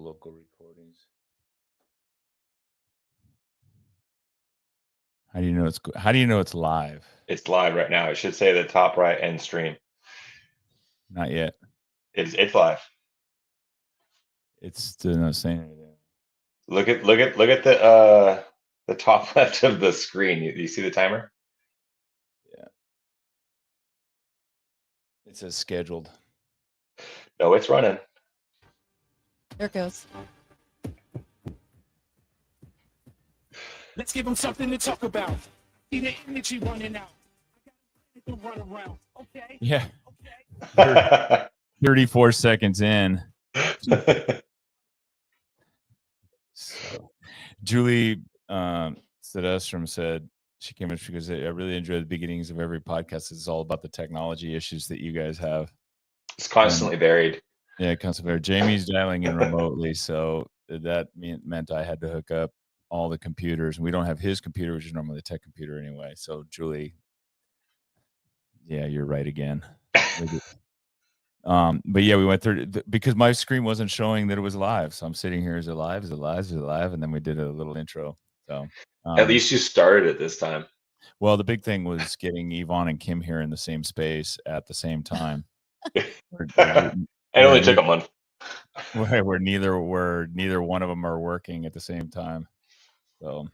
local recordings. How do you know it's live? It's live right now. It should say the top right end stream. Not yet. It's live. It's still not saying anything. Look at the top left of the screen. You see the timer? Yeah. It says scheduled. No, it's running. There it goes. Let's give them something to talk about. See the energy running out. I got to run around. Okay. Yeah. Okay. 34 seconds in. So, Julie Sedestrom said she came in because I really enjoy the beginnings of every podcast. It's all about the technology issues that you guys have. It's constantly varied. Yeah, constantly varied. Jamie's dialing in remotely, so that meant I had to hook up all the computers. We don't have his computer, which is normally the tech computer anyway. So Julie, yeah, you're right again. But yeah, we went through because my screen wasn't showing that it was live. So I'm sitting here, is it live? Is it live? Is it live? And then we did a little intro. So at least you started it this time. Well, the big thing was getting Yvonne and Kim here in the same space at the same time. It only took a month. Where neither one of them are working at the same time. So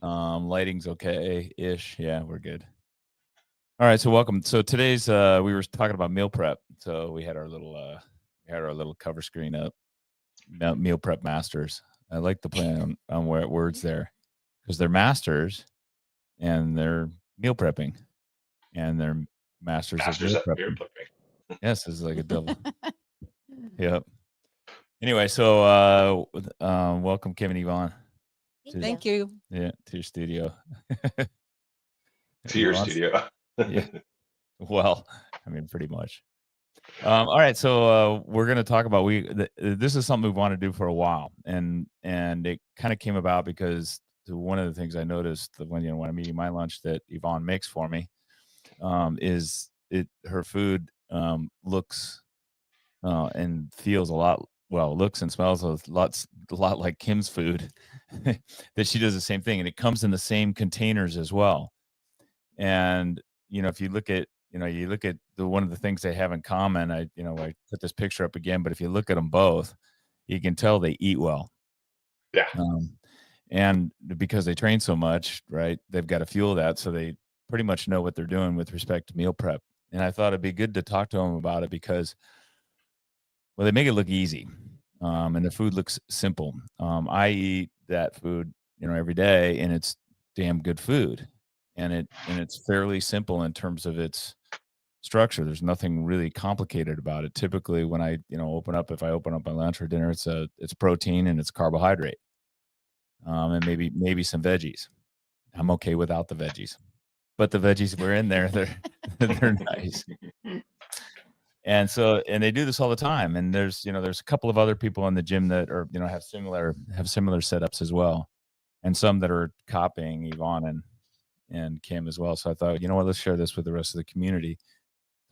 lighting's okay-ish. Yeah, we're good. All right, so welcome. So today's we were talking about meal prep. So we had our little cover screen up. Meal prep masters. I like the play on words there because they're masters and they're meal prepping and they're masters of meal prepping. Yes, it's like a double. Yep. Anyway, so welcome Kim and Yvonne. Thank you. Yeah, to your studio. To your studio. Yeah. Well, I mean, pretty much. All right, so we're going to talk about this is something we've wanted to do for a while, and it kind of came about because one of the things I noticed when I'm eating my lunch that Yvonne makes for me is her food looks and feels looks and smells a lot like Kim's food. That she does the same thing, and it comes in the same containers as well. And if you look at one of the things they have in common, I put this picture up again, but if you look at them both, you can tell they eat well. Yeah. And because they train so much, right, they've got to fuel that, so they pretty much know what they're doing with respect to meal prep. And I thought it'd be good to talk to them about it because, well, they make it look easy, and the food looks simple. I eat that food, every day, and it's damn good food, and it's fairly simple in terms of its structure. There's nothing really complicated about it. Typically, when I if I open up my lunch or dinner, it's protein and it's carbohydrate, and maybe some veggies. I'm okay without the veggies, but the veggies were in there. They're nice. And they do this all the time. And there's a couple of other people in the gym that are, have similar setups as well. And some that are copying Yvonne and Kim as well. So I thought, let's share this with the rest of the community.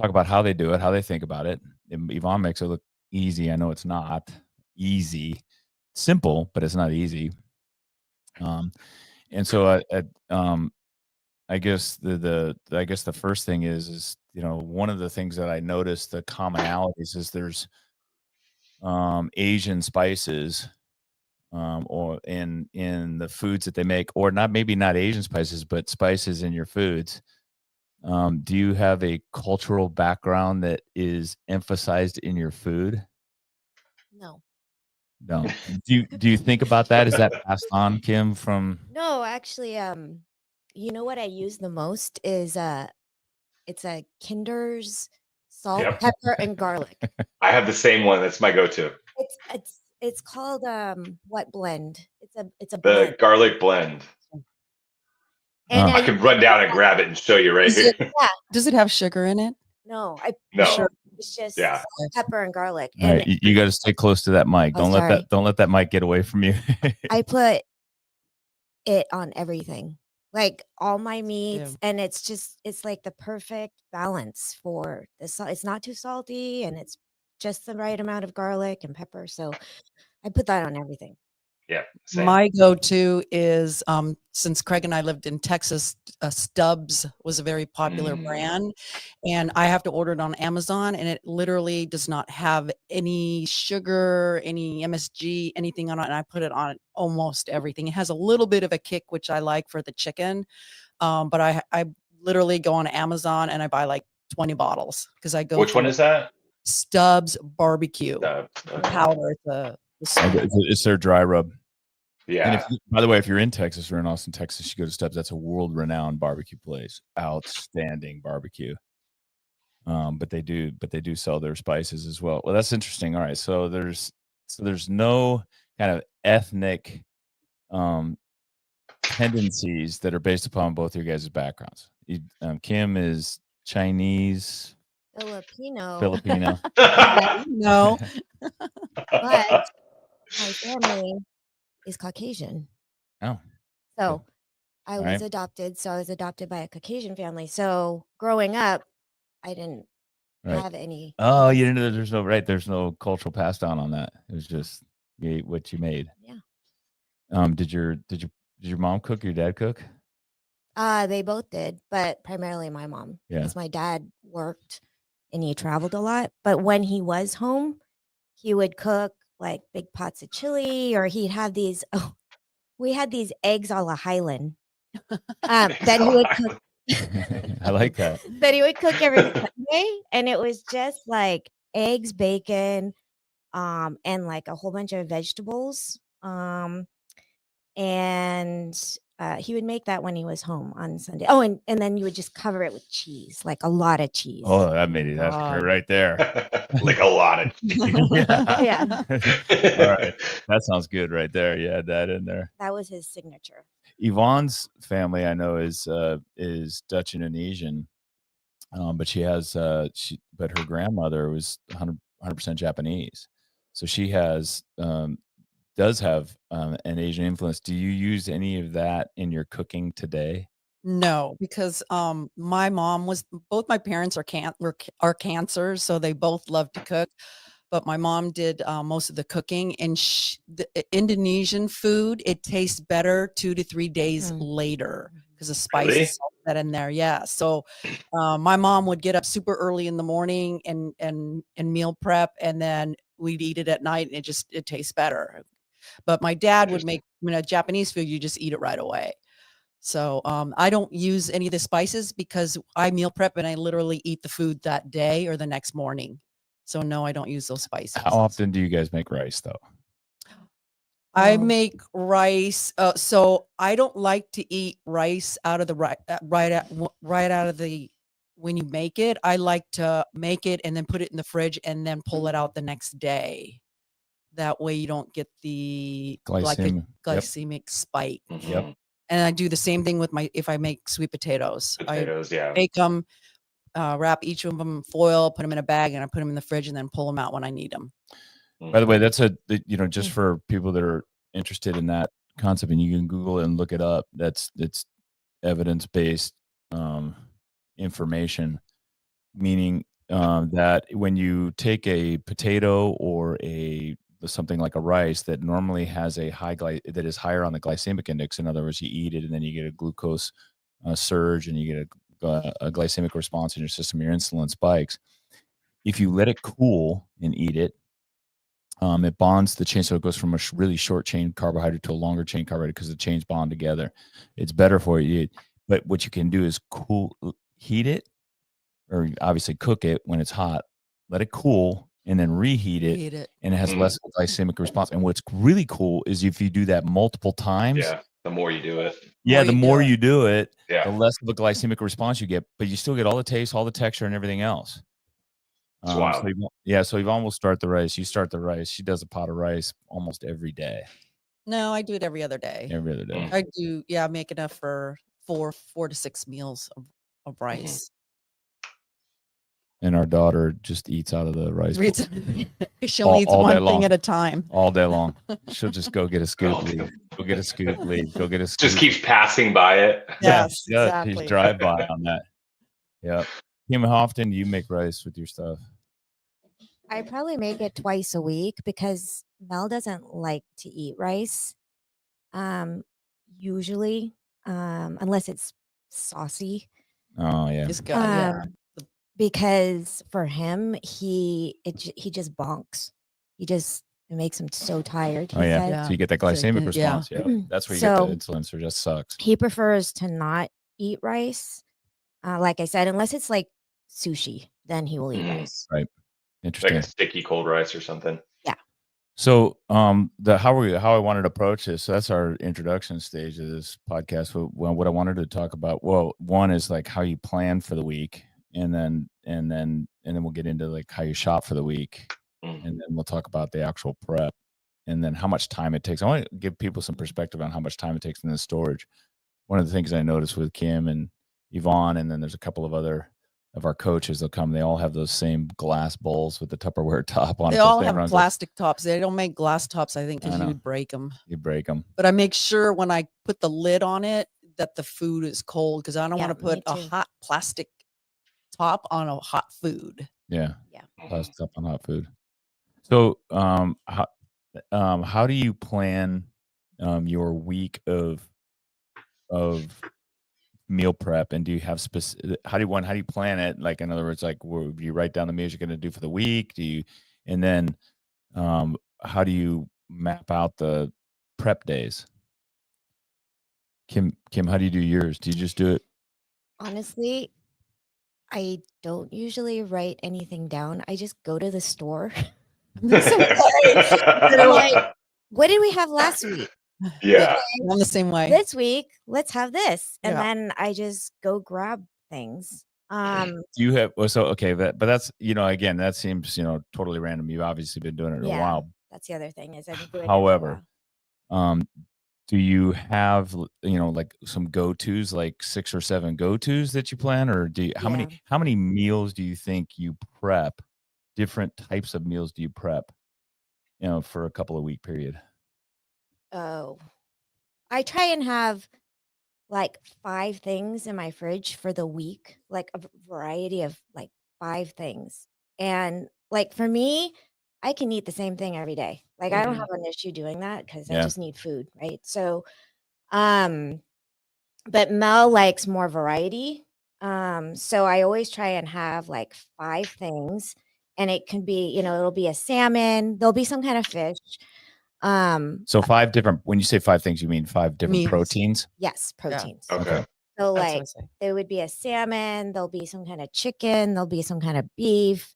Talk about how they do it, how they think about it. And Yvonne makes it look easy. I know it's not easy. Simple, but it's not easy. And so I guess the first thing is one of the things that I noticed, the commonalities is there's Asian spices or in the foods that they make, or maybe not Asian spices, but spices in your foods. Do you have a cultural background that is emphasized in your food? No. Do you think about that? Is that passed on, Kim, from? No, actually, you know what I use the most is it's a Kinder's salt, pepper, and garlic. I have the same one. That's my go-to. It's called what blend? It's a blend. The garlic blend. And I can run down and grab it and show you right here. Yeah. Does it have sugar in it? No, no. It's just pepper and garlic. All right, you got to stay close to that mic. Don't let that mic get away from you. I put it on everything, like all my meats, and it's like the perfect balance for the salt. It's not too salty, and it's just the right amount of garlic and pepper. So I put that on everything. Yeah. Same. My go-to is since Craig and I lived in Texas, Stubbs was a very popular brand, and I have to order it on Amazon, and it literally does not have any sugar, any MSG, anything on it, and I put it on almost everything. It has a little bit of a kick, which I like for the chicken, but I literally go on Amazon and I buy like 20 bottles because I go Which one through is that? Stubbs barbecue Okay. powder. It's their dry rub. And Yeah. by the way, if you're in Texas or in Austin, Texas, you go to Stubbs. That's a world-renowned barbecue place. Outstanding barbecue. But they do sell their spices as well. Well, that's interesting. All right, so there's no kind of ethnic tendencies that are based upon both your guys' backgrounds. Kim is Chinese, Filipino. No. But my family is Caucasian. Oh. So I All was right. adopted. So I was adopted by a Caucasian family. So growing up, I didn't Right. have any. Oh, you didn't know there's no cultural pass down on that. It was just you ate what you made. Yeah. Did your mom cook? Your dad cook? They both did, but primarily my mom. Yeah. Because my dad worked and he traveled a lot. But when he was home, he would cook like big pots of chili, or he'd have these. Oh, we had these eggs a la Hilen that he would cook. I like that. That he would cook every Sunday, and it was just like eggs, bacon, and like a whole bunch of vegetables. And he would make that when he was home on Sunday. Oh, and then you would just cover it with cheese, like a lot of cheese. Oh, that made it. That's right there. Like a lot of. Yeah. All right, that sounds good right there. You had that in there. That was his signature. Yvonne's family, I know, is Dutch Indonesian, but she has but her grandmother was 100% Japanese, so she does have an Asian influence. Do you use any of that in your cooking today? No, because my mom was both my parents are cancers, so they both love to cook. But my mom did most of the cooking, and the Indonesian food, it tastes better 2 to 3 days later because the spices Really? all that in there. Yeah. So my mom would get up super early in the morning and meal prep, and then we'd eat it at night, and it tastes better. But my dad would make Japanese food, you just eat it right away. So I don't use any of the spices because I meal prep and I literally eat the food that day or the next morning. So no, I don't use those spices. How often do you guys make rice though? I make rice. So I don't like to eat rice out of the right out of the when you make it. I like to make it and then put it in the fridge and then pull it out the next day. That way you don't get the glycemic spike. Yep. And I do the same thing with if I make sweet potatoes. Potatoes, I make them, wrap each of them in foil, put them in a bag, and I put them in the fridge and then pull them out when I need them. By the way, that's just for people that are interested in that concept, and you can Google it and look it up. It's evidence-based information, meaning that when you take a potato or something like a rice that normally has that is higher on the glycemic index. In other words, you eat it and then you get a glucose surge and you get a glycemic response in your system. Your insulin spikes. If you let it cool and eat it, it bonds the chain, so it goes from a really short chain carbohydrate to a longer chain carbohydrate because the chains bond together. It's better for you. But what you can do is heat it, or obviously cook it when it's hot. Let it cool. And then reheat it, and it has less glycemic response. And what's really cool is if you do that multiple times. Yeah, the more you do it. Yeah, the more you do it, the less of a glycemic response you get, but you still get all the taste, all the texture, and everything else. Wow. So Yvonne will start the rice. You start the rice. She does a pot of rice almost every day. No, I do it every other day. Every other day. I do, I make enough for four to 6 meals of rice. And our daughter just eats out of the rice bowl. She'll eat one thing at a time. All day long. She'll just go get a scoop, leave. Go get a scoop, leave. Go get a scoop. Just keeps passing by it. Yes, yeah, exactly. Just drive by on that. Yeah. Kim, how often do you make rice with your stuff? I probably make it twice a week because Mel doesn't like to eat rice. Um, usually, unless it's saucy. Oh yeah. It's got, yeah. Because for him, he just bonks. It makes him so tired. Oh He yeah. said. Yeah. So you get that So, glycemic yeah. response. Yeah. That's where you get So- the insulin. So it just sucks. He prefers to not eat rice. Like I said, unless it's like sushi, then he will eat Mhm. rice. Like Interesting. a sticky cold rice or something. So how I wanted to approach this, so that's our introduction stage of this podcast. Well, what I wanted to talk about, well, one is like how you plan for the week, and then we'll get into like how you shop for the week, Mm. and then we'll talk about the actual prep, and then how much time it takes. I want to give people some perspective on how much time it takes in the storage. One of the things I noticed with Kim and Yvonne, and then there's a couple of other of our coaches that come, they all have those same glass bowls with the Tupperware top on it. They all have plastic tops. They don't make glass tops, I think, I because you know. would break them. You break them. But I make sure when I put the lid on it that the food is cold because I don't Yeah, want to put me a too. hot plastic top on a hot food. Yeah. Yeah. Plastic up on hot food. So, how do you plan your week of meal prep, and do you have specific? How do you plan it? Like, in other words, like, do you write down the meals you're going to do for the week? And then how do you map out the prep days? Kim, how do you do yours? Do you just do it? Honestly, I don't usually write anything down. I just go to the store. Like, what did we have last week? Yeah. I'm the same way. This week, let's have this. And Yeah. then I just go grab things. Do you have okay, but that's again, that seems totally random. You've obviously been doing it a Yeah. while. That's the other thing is I've been doing it However, for a while. do you have like some go-tos, like 6 or 7 go-tos that you plan, or how many meals do you think you prep? Different types of meals do you prep for a couple of week period? Oh, I try and have like 5 things in my fridge for the week, like a variety of like 5 things. And like for me, I can eat the same thing every day. Like I don't have an issue doing that because I Yeah. just need food, right? So, but Mel likes more variety. So I always try and have like 5 things, and it can be, it'll be a salmon, there'll be some kind of fish. So 5 different. When you say 5 things, you mean 5 different Meals. proteins? Yes, proteins. Okay. So That's what I like say. there would be a salmon, there'll be some kind of chicken, there'll be some kind of beef.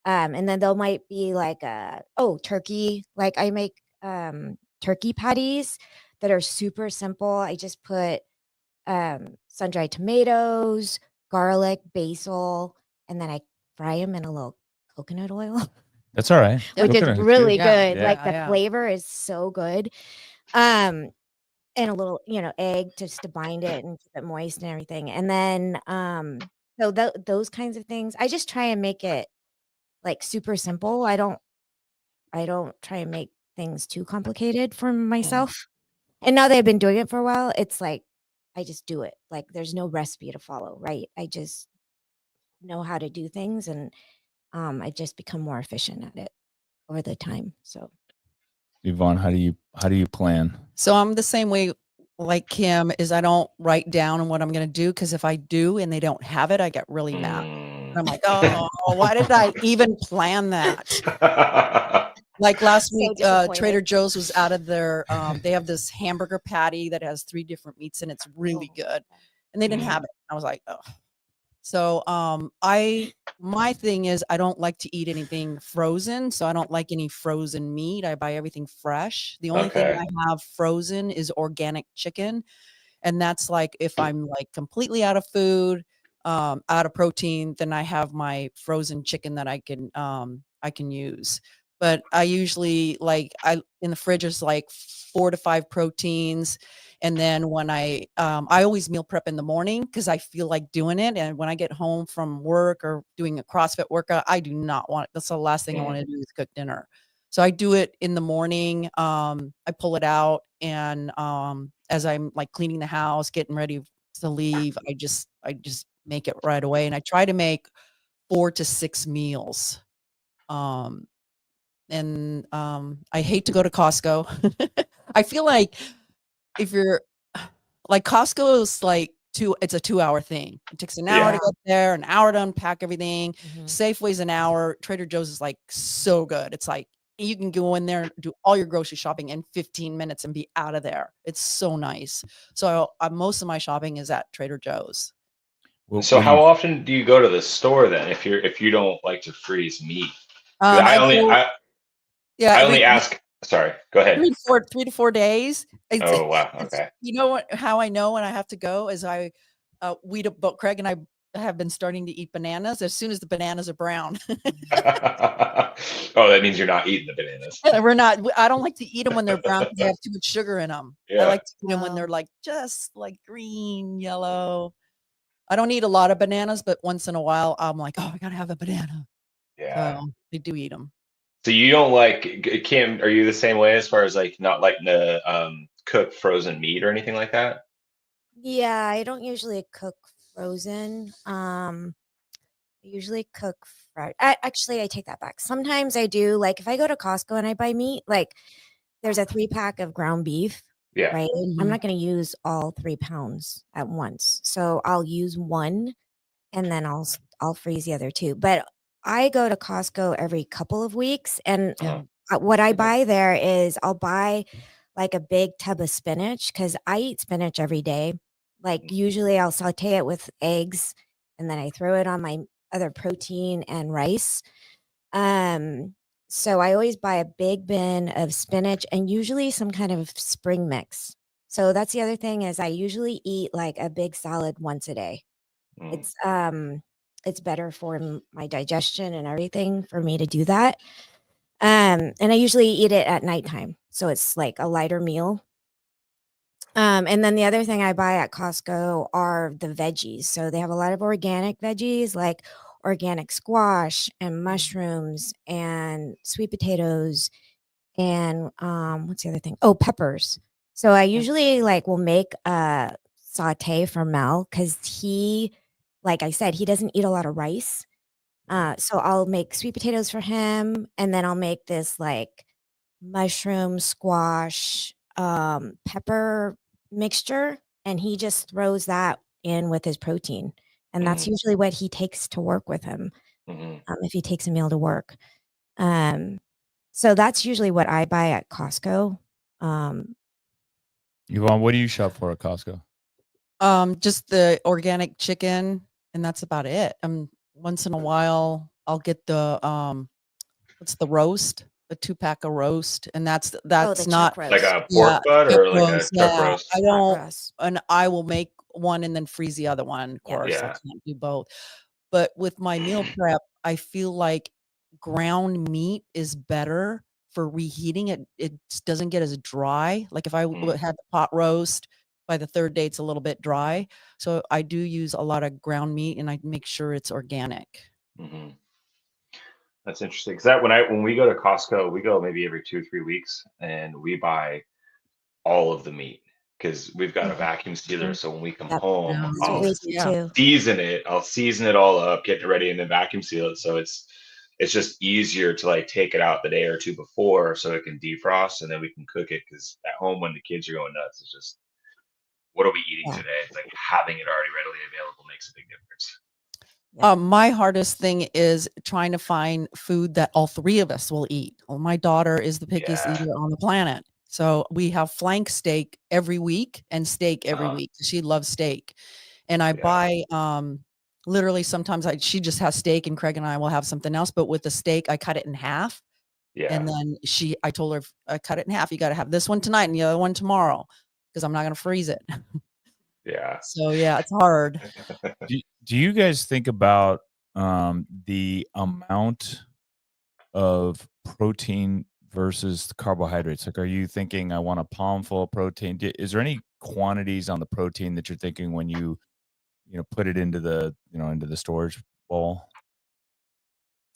And then there might be like turkey. Like I make turkey patties that are super simple. I just put sun-dried tomatoes, garlic, basil, and then I fry them in a little coconut oil, That's all right. which Coconut is is really good. good. Yeah. Like Yeah, the yeah. flavor is so good. And a little, egg just to bind it and keep it moist and everything. And then so those kinds of things. I just try and make it like super simple. I don't try and make things too complicated for myself. And now that I've been doing it for a while, it's like I just do it. Like there's no recipe to follow, right? I just know how to do things, and I just become more efficient at it over the time. So Yvonne, how do you plan? So I'm the same way like Kim is I don't write down what I'm going to do because if I do and they don't have it, I get really mad. And I'm like, oh, why did I even plan that? Like last So week, disappointed. Trader Joe's was out of their, they have this hamburger patty that has 3 different meats and it's really good. And they didn't have it. I was like, oh. So my thing is I don't like to eat anything frozen. So I don't like any frozen meat. I buy everything fresh. The only thing Okay. I have frozen is organic chicken. And that's like if I'm like completely out of food, out of protein, then I have my frozen chicken that I can use. But I usually in the fridge is like 4 to 5 proteins. And then when I always meal prep in the morning because I feel like doing it. And when I get home from work or doing a CrossFit workout, I do not want it. That's the last thing I want to do is cook dinner. So I do it in the morning. I pull it out and as I'm like cleaning the house, getting ready to leave, I just make it right away. And I try to make 4 to 6 meals I hate to go to Costco. I feel like if you're like Costco is like it's a 2-hour thing. It takes an hour to Yeah. get there, an hour to unpack everything. Mhm. Safeway's an hour. Trader Joe's is like so good. It's like you can go in there and do all your grocery shopping in 15 minutes and be out of there. It's so nice. So most of my shopping is at Trader Joe's. So how often do you go to the store then if you don't like to freeze meat? 'Cause I go, yeah, I every only ask. Sorry, go ahead. 3 to 4 days. Oh wow, It's okay. you know what? How I know when I have to go is but Craig and I have been starting to eat bananas as soon as the bananas are brown. Oh, that means you're not eating the bananas. I don't like to eat them when they're brown because they have too much sugar in them. I Yeah. like to eat them when they're like just like green, yellow. I don't eat a lot of bananas, but once in a while I'm like, oh, I gotta have a banana. Yeah. So I do eat them. So you don't like Kim? Are you the same way as far as like not liking to cook frozen meat or anything like that? Yeah, I don't usually cook frozen. I usually cook fresh. Actually, I take that back. Sometimes I do. Like if I go to Costco and I buy meat, like there's a 3-pack of ground beef, Yeah. right? I'm Mhm. not going to use all 3 pounds at once, so I'll use one, and then I'll freeze the other 2. But I go to Costco every couple of weeks, and Yeah. what I buy there is I'll buy like a big tub of spinach because I eat spinach every day. Like usually I'll saute it with eggs, and then I throw it on my other protein and rice. Um, so I always buy a big bin of spinach and usually some kind of spring mix. So that's the other thing is I usually eat like a big salad once a day. Mm. It's better for my digestion and everything for me to do that. And I usually eat it at nighttime, so it's like a lighter meal. And then the other thing I buy at Costco are the veggies. So they have a lot of organic veggies like organic squash and mushrooms and sweet potatoes and what's the other thing? Oh, peppers. So I usually like will make a saute for Mel because he, like I said, he doesn't eat a lot of rice. So I'll make sweet potatoes for him, and then I'll make this like mushroom, squash, pepper mixture, and he just throws that in with his protein. And that's Mhm. usually what he takes to work with him, Mhm. if he takes a meal to work. Um, so that's usually what I buy at Costco. Um, Yvonne, what do you shop for at Costco? Just the organic chicken, and that's about it. Once in a while, I'll get what's the roast? The 2-pack of roast, and the that's not chuck Like roast. a yeah, pork butt chuck or like a roast. chuck Yeah, roast? I Chuck don't, roast. and I will make one and then freeze the other one. Of Yep. course, I Yeah. can't do both. But with my meal prep, I feel like ground meat is better for reheating it. It doesn't get as dry. Like if I Mm. had the pot roast, by the 3rd day, it's a little bit dry. So I do use a lot of ground meat, and I make sure it's organic. Hmm. That's interesting. Because that when we go to Costco, we go maybe every 2 or 3 weeks, and we buy all of the meat because we've got a vacuum sealer. Mhm. So when we come Yep. home, Yeah, That's what we do yeah. too. I'll season it all up, get it ready, and then vacuum seal it. So it's just easier to like take it out the day or two before so it can defrost and then we can cook it. Because at home when the kids are going nuts, it's just what are we eating Yeah. today? Like having it already readily available makes a big difference. My hardest thing is trying to find food that all 3 of us will eat. Well, my daughter is the pickiest Yeah. eater on the planet. So we have flank steak every week and steak every week. She loves steak. And I Yeah. buy literally sometimes she just has steak and Craig and I will have something else. But with the steak, I cut it in half. And Yeah. then I told her, I cut it in half. You got to have this one tonight and the other one tomorrow because I'm not going to freeze it. Yeah. So yeah, it's hard. Do you guys think about the amount of protein versus the carbohydrates? Like, are you thinking I want a palmful of protein? Is there any quantities on the protein that you're thinking when you put it into the storage bowl?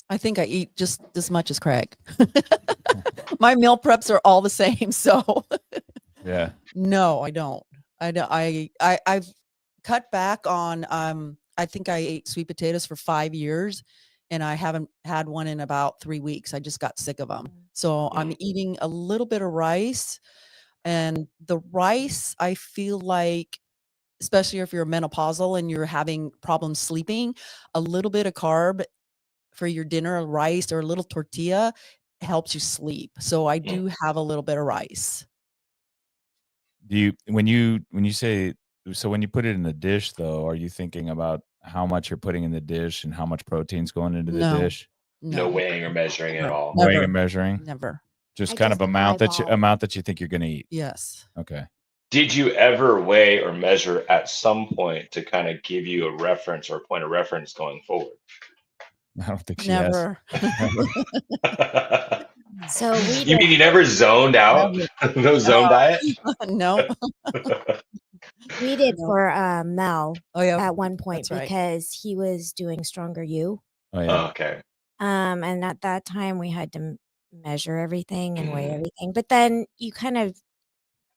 I think I eat just as much as Craig. My meal preps are all the same. So Yeah. no, I don't. I don't. I've cut back on. I think I ate sweet potatoes for 5 years, and I haven't had one in about 3 weeks. I just got sick of them. Mm. So I'm eating a little bit of rice, and the rice, I feel like, especially if you're menopausal and you're having problems sleeping, a little bit of carb for your dinner, rice or a little tortilla, helps you sleep. So I do have a little bit of rice. Do you when you say, so when you put it in the dish though, are you thinking about how much you're putting in the dish and how much protein's going into the No, dish? No no, weighing or measuring at no, all. Weighing never, and measuring? never. Just I kind of just amount eyeball. that you think you're gonna eat. Yes. Okay. Did you ever weigh or measure at some point to kind of give you a reference or a point of reference going forward? I don't think she has. Never. Never. So we You did. mean you never zoned out? Never. No zone diet? No. We did No. for Mel Oh yeah. at one point That's right. because he was doing Stronger You. Oh yeah. Okay. And at that time we had to measure everything and weigh Mhm. everything. But then you kind of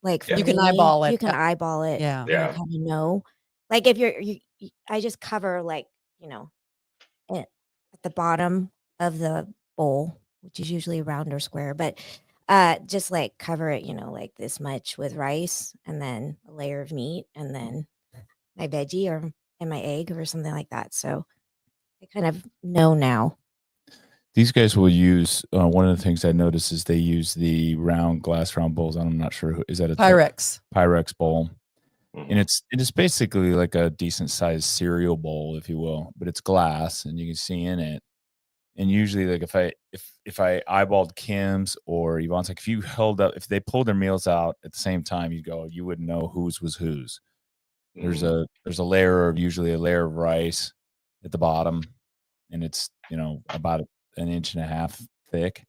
like Yeah. for You can me, eyeball it. you can eyeball it. Yeah. And you Yeah. kind of know. Like if I just cover like, it at the bottom of the bowl, which is usually round or square, but just like cover it, like this much with rice and then a layer of meat and then my veggie and my egg or something like that. So I kind of know now. These guys will use one of the things I noticed is they use the glass round bowls. I'm not sure is that a Pyrex bowl, Mhm. and it is basically like a decent sized cereal bowl, if you will, but it's glass and you can see in it. And usually, like if I eyeballed Kim's or Yvonne's, like if they pulled their meals out at the same time, you wouldn't know whose was whose. There's Mhm. usually a layer of rice at the bottom, and it's about an inch and a half thick,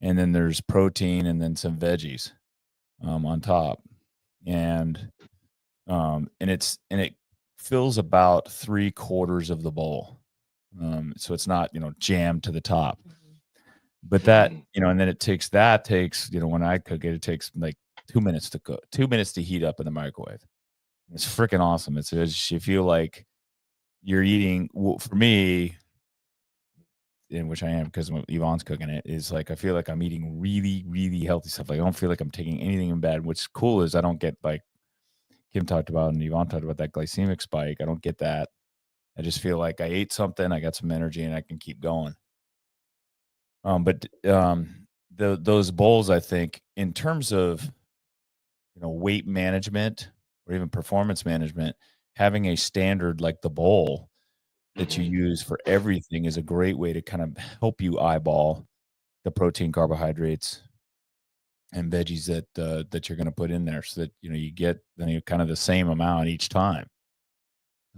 and then there's protein and then some veggies on top, and it fills about 3/4 of the bowl, so it's not jammed to the top. But that Mhm. and then it takes when I cook it, it takes like 2 minutes to cook, 2 minutes to heat up in the microwave. It's freaking awesome. You feel like you're eating. Well, for me, in which I am because Yvonne's cooking it, is like I feel like I'm eating really, really healthy stuff. Like I don't feel like I'm taking anything in bad. What's cool is I don't get like Kim talked about and Yvonne talked about that glycemic spike. I don't get that. I just feel like I ate something, I got some energy, and I can keep going. But those bowls, I think, in terms of weight management or even performance management, having a standard like the bowl that you Mhm. use for everything is a great way to kind of help you eyeball the protein, carbohydrates, and veggies that you're going to put in there, so that you get kind of the same amount each time.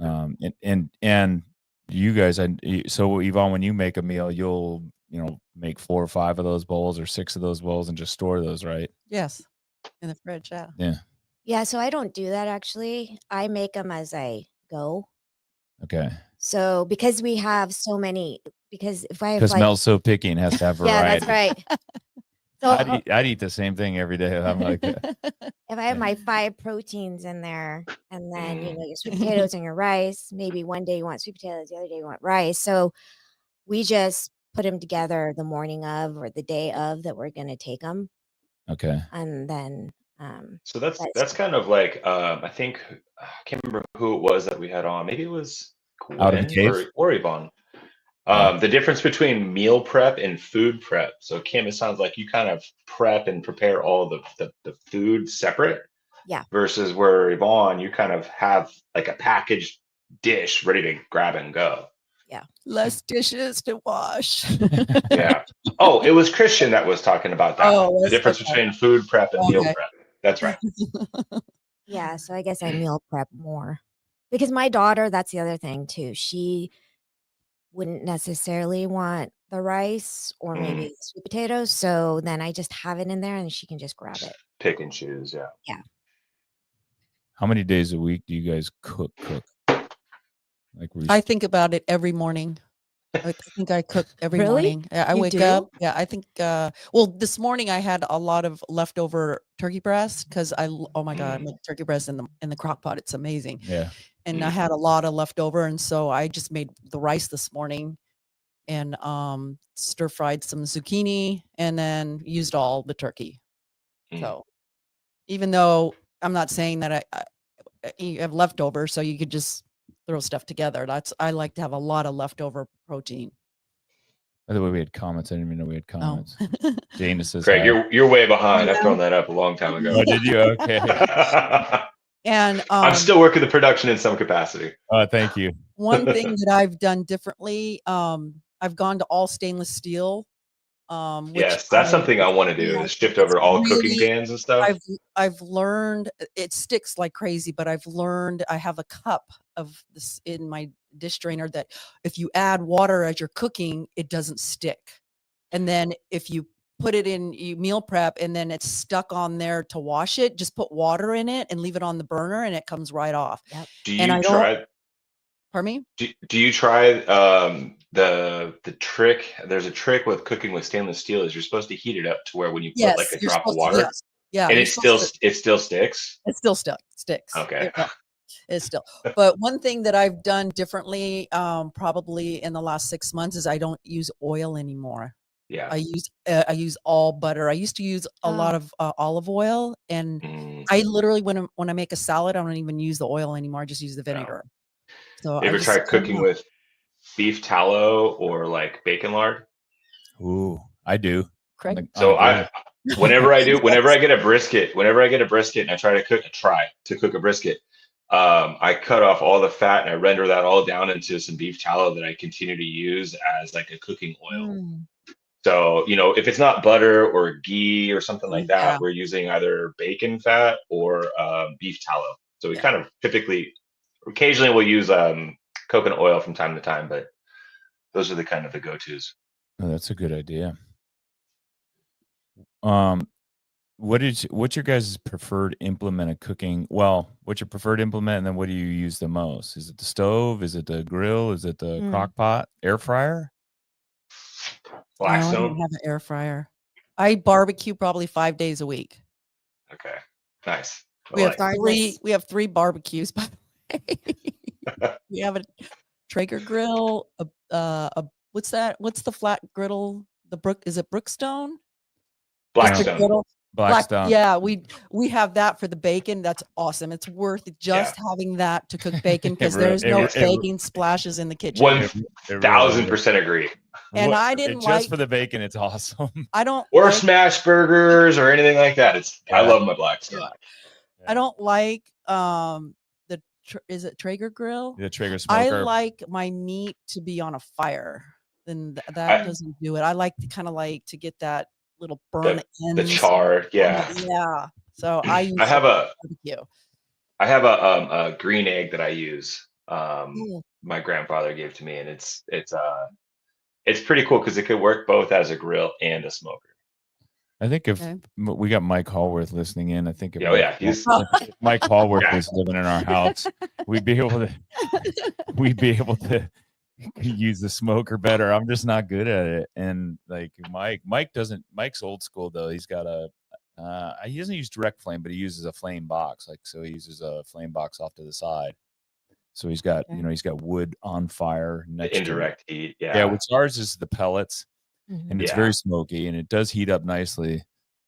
And you guys, so Yvonne, when you make a meal, you'll make 4 or 5 of those bowls or 6 of those bowls and just store those, right? Yes. In the fridge. Yeah. Yeah. Yeah, so I don't do that actually. I make them as I go. Okay. So because we have so many, because if I have Because like, Mel's so picky and has to have yeah, that's variety. right. So I'd eat the same thing every day. I'm like, if I have Yeah. my 5 proteins in there, and then Mhm. your sweet potatoes and your rice, maybe one day you want sweet potatoes, the other day you want rice. So we just put them together the morning of or the day of that we're gonna take them, Okay. and then So that's that's that's kind of like I think I can't remember who it was that we had on. Maybe it was Out of the Gwen cave? or Yvonne. Yeah. The difference between meal prep and food prep. So Kim, it sounds like you kind of prep and prepare all the food separate yeah. versus where Yvonne, you kind of have like a packaged dish ready to grab and go. Less dishes to wash. Yeah. Oh, it was Christian that was talking about that. Oh, The was difference between food prep and meal okay. prep. That's right. Yeah, so I guess I meal prep more because my daughter, that's the other thing too. She wouldn't necessarily want the rice or maybe Mhm. the sweet potatoes. So then I just have it in there and she can just grab it. Pick and choose. Yeah. Yeah. How many days a week do you guys cook? Like I think about it every morning. I think I cook every Really? morning. Yeah, I You wake do? up. Yeah, I think. Well, this morning I had a lot of leftover turkey breast because oh my god, I Mm. make turkey breast in the crock pot. It's amazing. Yeah. And I Mm. had a lot of leftover, and so I just made the rice this morning, and stir fried some zucchini and then used all the turkey. So even though I'm not saying that you have leftovers, so you could just throw stuff together. I like to have a lot of leftover protein. By the way, we had comments. I didn't even know we had comments. Dana says, Craig, hi. you're way behind. I've thrown that up a long time ago. Oh, did you? Okay. And I'm still working the production in some capacity. Thank you. one thing that I've done differently, I've gone to all stainless steel. Which Yes, that's something I want to do is shift over all cooking pans and stuff. I've learned it sticks like crazy, but I've learned I have a cup of this in my dish drainer that if you add water as you're cooking, it doesn't stick. And then if you put it in, you meal prep and then it's stuck on there to wash it, just put water in it and leave it on the burner and it comes right off. Yep. Do you try? Pardon me? Do you try the trick? There's a trick with cooking with stainless steel is you're supposed to heat it up to where when you put like a drop of water, yeah, and it still sticks. It still sticks. Okay. It's still. But one thing that I've done differently, probably in the last 6 months, is I don't use oil anymore. Yeah. I use all butter. I used to use a lot of olive oil, and I literally when I make a salad, I don't even use the oil anymore. I just use the vinegar. So you ever tried cooking with beef tallow or like bacon lard? Ooh, I do. Craig? So whenever I get a brisket and I try to cook a brisket, I cut off all the fat and I render that all down into some beef tallow that I continue to use as like a cooking oil. So, if it's not butter or ghee or something like that, we're using either bacon fat or beef tallow. So we kind of occasionally we'll use coconut oil from time to time, but those are the kind of the go-tos. Oh, that's a good idea. What's your guys' preferred implement of cooking? Well, what's your preferred implement, and then what do you use the most? Is it the stove? Is it the grill? Is it the crock pot? Air fryer? Blackstone? No, I don't have an air fryer. I barbecue probably 5 days a week. Okay, nice. We have three barbecues, by the way. We have a Traeger grill, what's that? What's the flat griddle? Is it Brookstone? Blackstone. Blackstone. Yeah, we have that for the bacon. That's awesome. It's worth just having that to cook bacon because there's no bacon splashes in the kitchen. 1000% agree. And I didn't just for the bacon. It's awesome. I don't smash burgers or anything like that. I love my Blackstone. Yeah. I don't like is it Traeger grill? The Traeger smoker. I like my meat to be on a fire. Then that doesn't do it. I like to get that little burn the char. Yeah. So I have a green egg that I use. My grandfather gave to me, and it's pretty cool because it could work both as a grill and a smoker. I think if we got Mike Hallworth listening in, I think he's Mike Hallworth was living in our house, we'd be able to use the smoker better. I'm just not good at it. And like Mike's old school though. He's got he doesn't use direct flame, but he uses a flame box. So he uses a flame box off to the side. So he's got, he's got wood on fire next indirect heat. Yeah. Which ours is the pellets. And it's very smoky, and it does heat up nicely,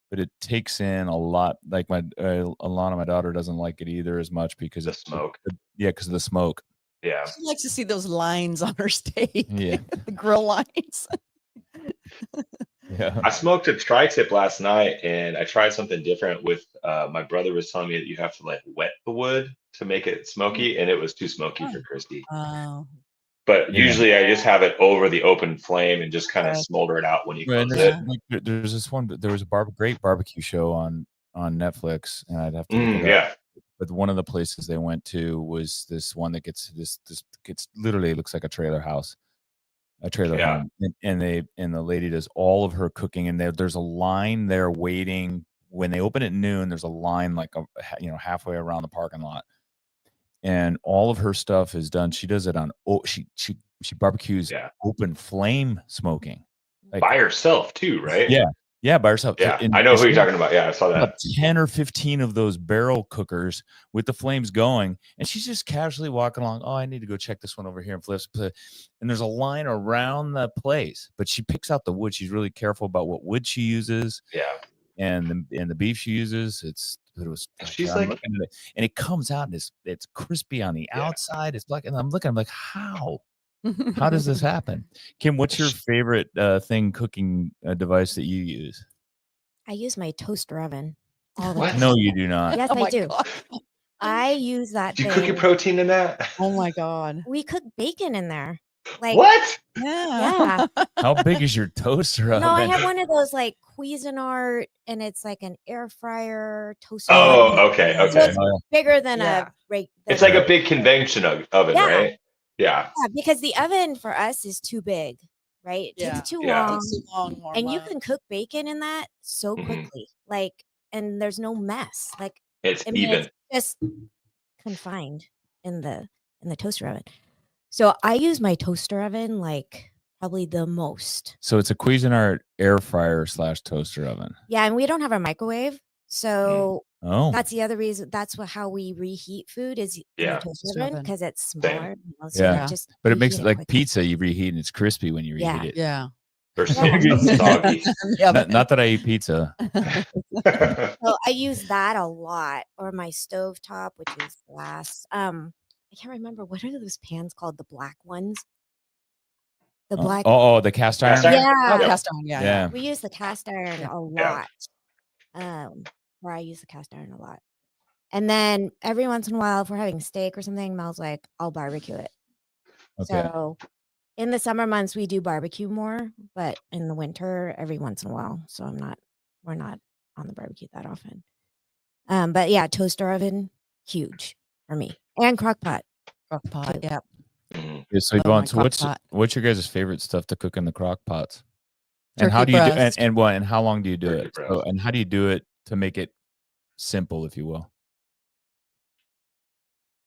but it takes in a lot. Like Alana, my daughter, doesn't like it either as much because of smoke. Because of the smoke. Yeah, she likes to see those lines on her steak. Yeah, the grill lines. I smoked a tri-tip last night, and I tried something different with. My brother was telling me that you have to like wet the wood to make it smoky, and it was too smoky for Christy. Oh. But usually I just have it over the open flame and just kind of smolder it out when you close it. There's this one. There was a great barbecue show on Netflix, and I'd have to look it up. But one of the places they went to was this one that gets literally looks like a trailer house, a trailer home, and the lady does all of her cooking, and there's a line there waiting when they open at noon. There's a line like halfway around the parking lot. And all of her stuff is done. She does it on she barbecues open flame smoking, like, by herself too, right? Yeah, Yeah, by herself. Yeah, And I know who you're she talking about. Yeah, I saw about that. 10 or 15 of those barrel cookers with the flames going, and she's just casually walking along. Oh, I need to go check this one over here and flips. And there's a line around the place, but she picks out the wood. She's really careful about what wood she uses. Yeah. And the beef she uses, it was She's I'm like, looking at it, and it comes out and it's crispy on the Yeah. outside. It's black, and I'm like, how does this happen? Kim, what's your favorite cooking device that you use? I use my toaster oven all the What? time. No, you do not. Yes, Oh I my do. God. I use that do you cook your thing. protein in that? Oh my God. We cook bacon in there. Like, What? Yeah. yeah. How big is your toaster oven? No, I have one of those like Cuisinart, and it's like an air fryer toaster Oh, oven. okay, So okay. it's bigger than Yeah. It's like a big convention oven, Yeah. right? Yeah. Yeah, because the oven for us is too big, right? It Yeah. takes too Yeah. long. Takes too long, warm And you up. can cook bacon in that so Mhm. quickly. Like, and there's no mess. Like, It's I mean, even. it's just confined in the toaster oven. So I use my toaster oven like probably the most. So it's a Cuisinart air fryer / toaster oven. Yeah, and we don't have a microwave. So Oh, that's the other reason. That's how we reheat food is in Yeah. the toaster Toaster oven oven. because it's smaller. So Yeah. you just but it makes reheat it like quickly. pizza. You reheat and it's crispy when you reheat Yeah. it. Yeah. Versus Yeah. soggy. Yeah. Not that I eat pizza. So I use that a lot, or my stovetop, which is glass. I can't remember what are those pans called, the black ones. The black. Oh, the cast iron. Cast iron? Yeah. Oh, cast iron. Yeah. Yeah. We use the cast iron Yeah. a lot. Where I use the cast iron a lot. And then every once in a while, if we're having steak or something, Mel's like, I'll barbecue it. Okay. So in the summer months, we do barbecue more, but in the winter, every once in a while. So we're not on the barbecue that often. But yeah, toaster oven, huge for me. And crock pot. Crock pot. Yeah. Mhm. Yeah, so Love Yvonne, my so crock pot. what's your guys' favorite stuff to cook in the crock pots? And Turkey how do you do breast. and how long do you do Turkey it? breast. So, and how do you do it to make it simple, if you will?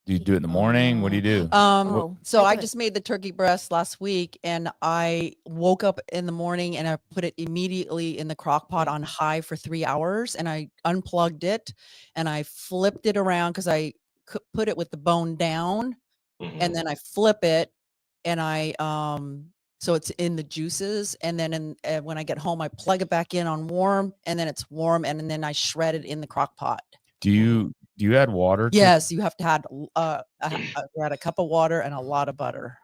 Do you do it in the morning? What do you do? So I I do it. just made the turkey breast last week, and I woke up in the morning and I put it immediately in the crock pot on high for 3 hours, and I unplugged it and I flipped it around because I put it with the bone down, Mhm. and then I flip it, and I so it's in the juices, and then when I get home, I plug it back in on warm, and then it's warm, and then I shred it in the crock pot. Do you add water? Yes, you have to add add a cup of water and a lot of butter.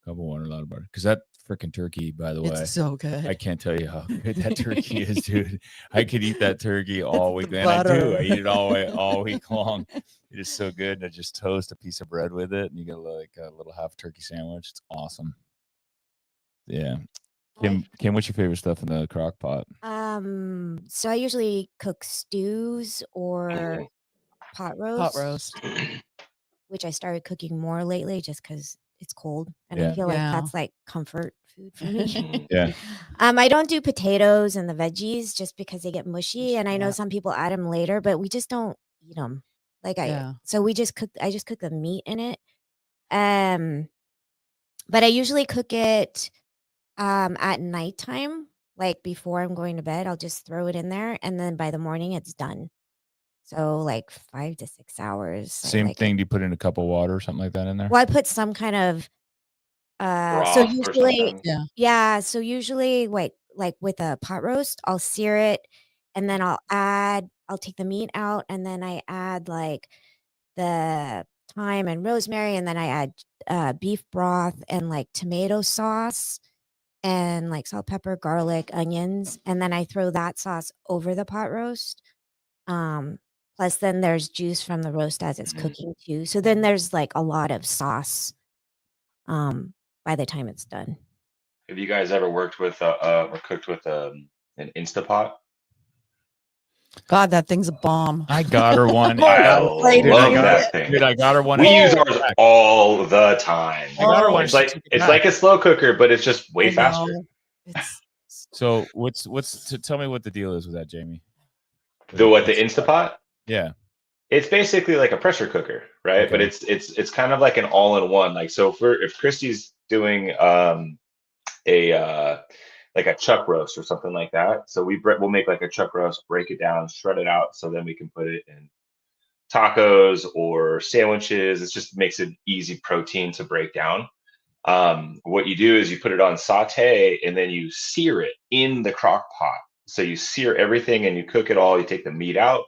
Cup of water, a lot of butter. Because that freaking turkey, by the way, It's so good. I can't tell you how good that turkey is, dude. I could eat that turkey all It's week, the and I do. butter. I eat it all week long. It is so good. And I just toast a piece of bread with it, and you get like a little half turkey sandwich. It's awesome. Yeah. Kim, what's your favorite stuff in the crock pot? So I usually cook stews or Mhm. pot roast, Pot roast. which I started cooking more lately just because it's cold. And Yeah. I feel like Yeah. that's like comfort food for me. Mhm. Yeah. I don't do potatoes and the veggies just because they get mushy. And I know Yeah. some people add them later, but we just don't eat them. So I just cook the meat in it. But I usually cook it at nighttime, like before I'm going to bed. I'll just throw it in there, and then by the morning it's done. So like 5 to 6 hours. Same thing. Do you put in a cup of water or something like that in there? Well, I put some kind of Broth so or usually something. yeah, so usually like with a pot roast, I'll sear it, and then I'll take the meat out, and then I add like the thyme and rosemary, and then I add beef broth and like tomato sauce and like salt, pepper, garlic, onions, and then I throw that sauce over the pot roast. Plus then there's juice from the roast as it's Mhm. cooking too. So then there's like a lot of sauce by the time it's done. Have you guys ever worked with or cooked with an Instapot? God, that thing's a bomb. I got her one. I Right, love right. that thing. Dude, I got her one. We use ours all the time. I got her one. It's She like took it it's back. like a slow cooker, but it's just way I faster. know. It's So tell me what the deal is with that, Jamie? The Instapot? Yeah. It's basically like a pressure cooker, right? But Okay. it's kind of like an all-in-one. Like so, if Christy's doing a like a chuck roast or something like that. So we'll make like a chuck roast, break it down, shred it out, so then we can put it in tacos or sandwiches. It just makes it easy protein to break down. What you do is you put it on saute and then you sear it in the crock pot. So you sear everything and you cook it all. You take the meat out,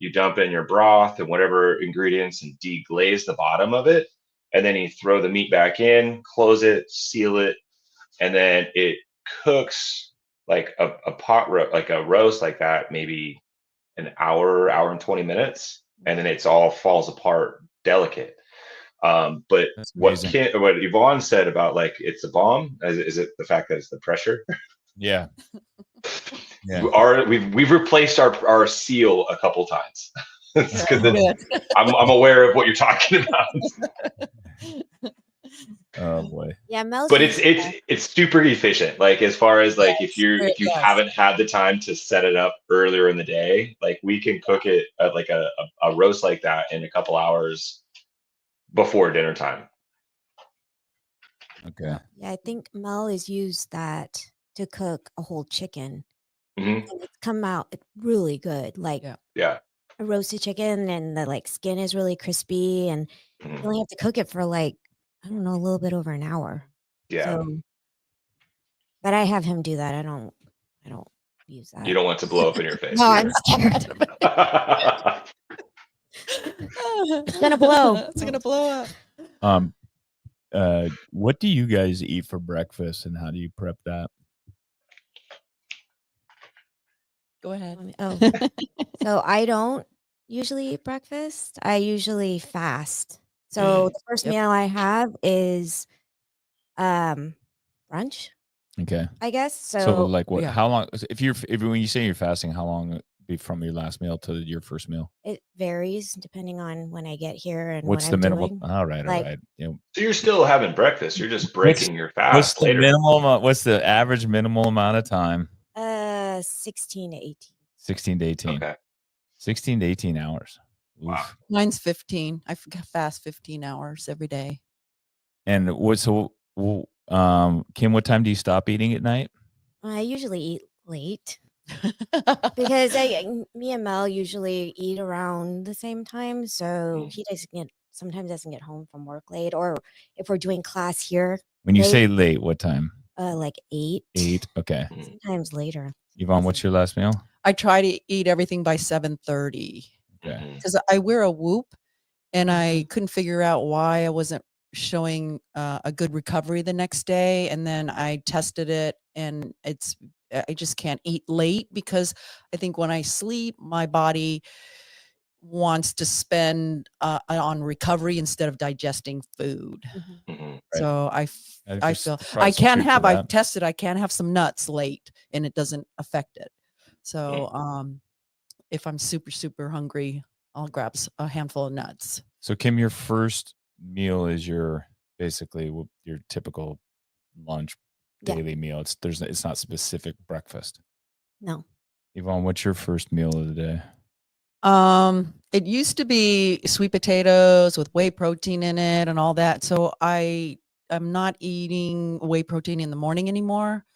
you dump in your broth and whatever ingredients and deglaze the bottom of it. And then you throw the meat back in, close it, seal it, and then it cooks like a pot like a roast like that, maybe an hour and 20 minutes. And then it's all falls apart delicate. But That's what amazing. what Yvonne said about like it's a bomb, is it the fact that it's the pressure? Yeah. Yeah. We've replaced our seal a couple times because Good. I'm aware of what you're talking about. Oh boy. Yeah, Mel's But used that. it's super efficient. Like as far as like if you Yes. haven't had the time to set it up earlier in the day, like we can cook it at like a roast like that in a couple hours before dinner time. Okay. Yeah, I think Mel has used that to cook a whole chicken. Mhm. And it's come out really good. Like Yeah. a roasted chicken, and the like skin is really crispy, and you Mhm. only have to cook it for like, I don't know, a little bit over an hour. Yeah. So, but I have him do that. I don't use that. You don't want to blow up in your face. No, either. I'm scared. It's gonna blow. It's gonna blow up. What do you guys eat for breakfast and how do you prep that? Go ahead. Oh, so I don't usually eat breakfast. I usually fast. So the first Yep. meal I have is brunch, Okay. I guess. So So like what, Yeah. how long, if when you say you're fasting, how long be from your last meal to your first meal? it varies depending on when I get here and What's what the I'm minimal? doing. All right. Like- All right. You know, So you're still having breakfast. You're just breaking your fast what's the later. minimal, what's the average minimal amount of time? 16 to 18. 16 to 18. Okay. 16 to 18 hours. Wow. Oof. Mine's 15. I fast 15 hours every day. And Kim, what time do you stop eating at night? I usually eat late because me and Mel usually eat around the same time. So he sometimes doesn't get home from work late, or if we're doing class here, When you late, say late, what time? like 8. 8. Okay. Sometimes later. Yvonne, what's your last meal? I try to eat everything by 7:30 Okay. because I wear a Whoop, and I couldn't figure out why I wasn't showing a good recovery the next day. And then I tested it, and I just can't eat late because I think when I sleep, my body wants to spend on recovery instead of digesting food. Mhm. So I There's feel probably I some can truth to have, I've that. tested, I can have some nuts late and it doesn't affect it. So if I'm super, super hungry, I'll grab a handful of nuts. So Kim, your first meal is basically your typical lunch Yeah. daily meal. It's not specific breakfast. No. Yvonne, what's your first meal of the day? It used to be sweet potatoes with whey protein in it and all that. So I'm not eating whey protein in the morning anymore,